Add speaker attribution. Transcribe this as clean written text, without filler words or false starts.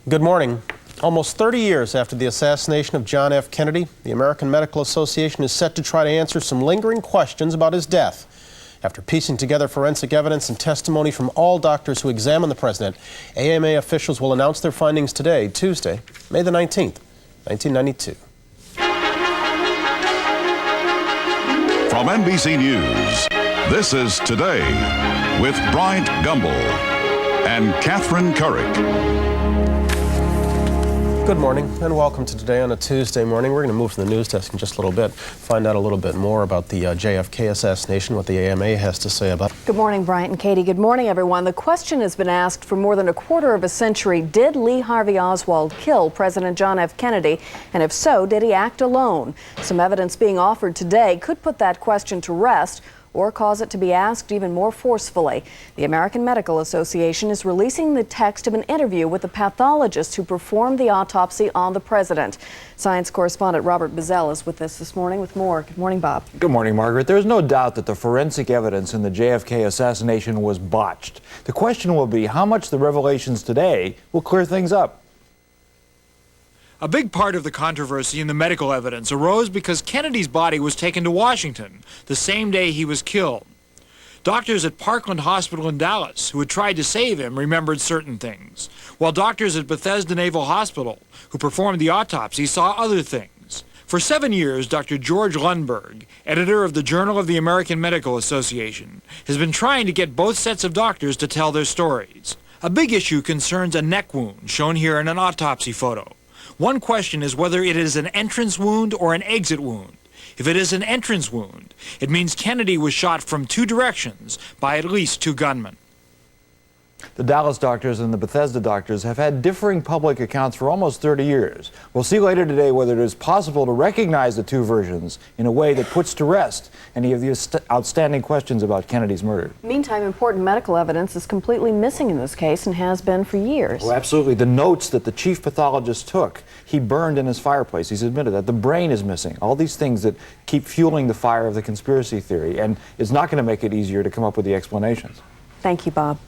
Speaker 1: Good morning. Almost 30 years after the assassination of John F. Kennedy, the American Medical Association is set to try to answer some lingering questions about his death. After piecing together forensic evidence and testimony from all doctors who examined the president, AMA officials will announce their findings today, Tuesday, May the 19th, 1992.
Speaker 2: From NBC News, this is Today with Bryant Gumbel and Catherine Currick.
Speaker 1: Good morning and welcome to Today on a Tuesday morning. We're going to move to the news desk in just a little bit, find out a little bit more about the JFK assassination, what the AMA has to say about it.
Speaker 3: Good morning, Bryant and Katie. Good morning, everyone. The question has been asked for more than a quarter of a century. Did Lee Harvey Oswald kill President John F. Kennedy? And if so, did he act alone? Some evidence being offered today could put that question to rest or cause it to be asked even more forcefully. The American Medical Association is releasing the text of an interview with the pathologist who performed the autopsy on the president. Science correspondent Robert Bazell is with us this morning with more. Good morning, Bob.
Speaker 4: Good morning, Margaret. There's no doubt that the forensic evidence in the JFK assassination was botched. The question will be how much the revelations today will clear things up.
Speaker 5: A big part of the controversy in the medical evidence arose because Kennedy's body was taken to Washington the same day he was killed. Doctors at Parkland Hospital in Dallas, who had tried to save him, remembered certain things, while doctors at Bethesda Naval Hospital, who performed the autopsy, saw other things. For 7 years, Dr. George Lundberg, editor of the Journal of the American Medical Association, has been trying to get both sets of doctors to tell their stories. A big issue concerns a neck wound, shown here in an autopsy photo. One question is whether it is an entrance wound or an exit wound. If it is an entrance wound, it means Kennedy was shot from two directions by at least two gunmen.
Speaker 4: The Dallas doctors and the Bethesda doctors have had differing public accounts for almost 30 years. We'll see later today whether it is possible to recognize the two versions in a way that puts to rest any of the outstanding questions about Kennedy's murder.
Speaker 3: Meantime, important medical evidence is completely missing in this case and has been for years.
Speaker 4: Oh, absolutely. The notes that the chief pathologist took, he burned in his fireplace. He's admitted that. The brain is missing. All these things that keep fueling the fire of the conspiracy theory, and it's not going to make it easier to come up with the explanations.
Speaker 3: Thank you, Bob.